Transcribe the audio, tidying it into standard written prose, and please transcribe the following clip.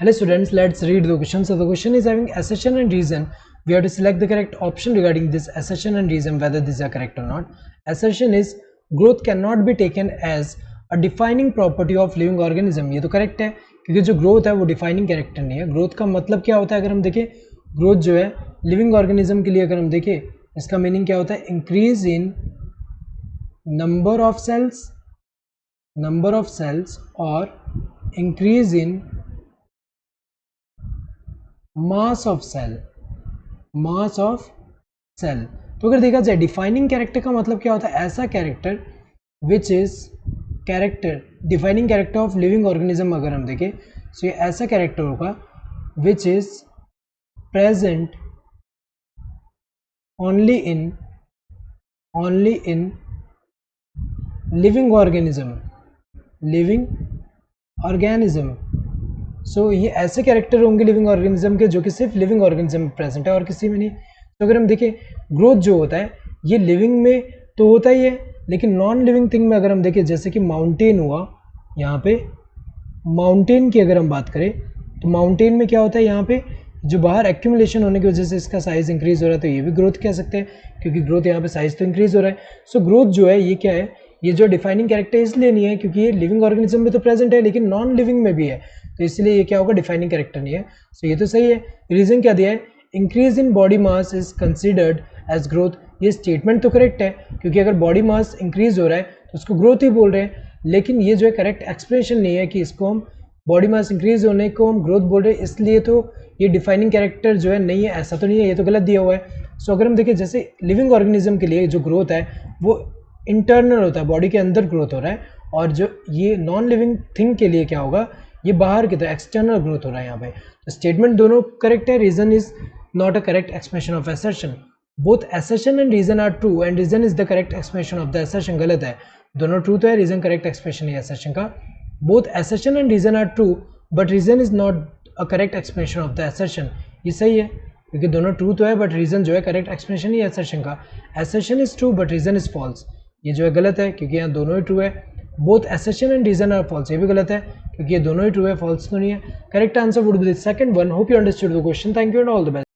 Hello students, let's read the question. So the question is having assertion and reason. We have to select the correct option regarding this assertion and reason whether these are correct or not. Assertion is growth cannot be taken as a defining property of living organism. ये तो correct है क्योंकि जो growth है वो defining character नहीं है. Growth का मतलब क्या होता है अगर हम देखें, growth जो है living organism के लिए अगर हम देखें इसका meaning क्या होता है, increase in number of cells or increase in mass of cell. तो अगर देखा जाए डिफाइनिंग कैरेक्टर का मतलब क्या होता है, ऐसा character which is character defining character of living organism. अगर हम देखें तो ये ऐसा कैरेक्टर होगा which is present only in living organism. So ये ऐसे कैरेक्टर होंगे लिविंग ऑर्गेनिज्म के जो कि सिर्फ लिविंग ऑर्गेनिज्म में प्रेजेंट है और किसी में नहीं. तो अगर हम देखें ग्रोथ जो होता है ये लिविंग में तो होता ही है, लेकिन नॉन लिविंग थिंग में अगर हम देखें जैसे कि माउंटेन हुआ, यहाँ पे माउंटेन की अगर हम बात करें तो माउंटेन में क्या होता है, यहाँ पे जो बाहर एक्यूमुलेशन होने की वजह से इसका साइज इंक्रीज हो रहा है, तो ये भी ग्रोथ कह सकते हैं क्योंकि ग्रोथ यहाँ पे साइज तो इंक्रीज हो रहा है. सो ग्रोथ जो है ये क्या है, ये जो डिफाइनिंग कैरेक्टर इसलिए नहीं है क्योंकि ये लिविंग ऑर्गेनिज्म में तो प्रेजेंट है लेकिन नॉन लिविंग में भी है, तो इसलिए ये क्या होगा, डिफाइनिंग कैरेक्टर नहीं है. सो ये तो सही है. रीजन क्या दिया है, increase in body mass is considered as growth. ये स्टेटमेंट तो करेक्ट है क्योंकि अगर बॉडी मास इंक्रीज हो रहा है तो उसको ग्रोथ ही बोल रहे हैं, लेकिन ये जो है करेक्ट एक्सप्रेशन नहीं है कि इसको हम बॉडी मास इंक्रीज होने को हम ग्रोथ बोल रहे हैं, इसलिए तो ये डिफाइनिंग कैरेक्टर जो है नहीं है, ऐसा तो नहीं है, ये तो गलत दिया हुआ है. सो अगर हम देखें जैसे लिविंग ऑर्गेनिज्म के लिए जो ग्रोथ है वो इंटरनल होता है, बॉडी के अंदर ग्रोथ हो रहा है, और जो ये नॉन लिविंग थिंग के लिए क्या होगा, ये बाहर की तरह एक्सटर्नल ग्रोथ हो रहा है यहाँ पे. तो स्टेटमेंट दोनों करेक्ट है, reason is not a correct expression of assertion. Both assertion and reason are true and reason is the correct expression of the assertion. गलत है, दोनों ट्रू तो है, रीजन करेक्ट एक्सप्रेशन है असर्शन का. Both assertion and reason are true but reason is not a correct expression of the assertion. ये सही है क्योंकि दोनों ट्रू तो है बट रीजन जो है करेक्ट एक्सप्रेशन ही असर्शन का. Assertion is true but reason is false. ये जो है गलत है क्योंकि यहाँ दोनों ही ट्रू है. Both assertion and reason are false, ये भी गलत है क्योंकि ये दोनों ही ट्रू है, फॉल्स तो नहीं है. Correct answer would be the second one. Hope you understood the question. Thank you and all the best.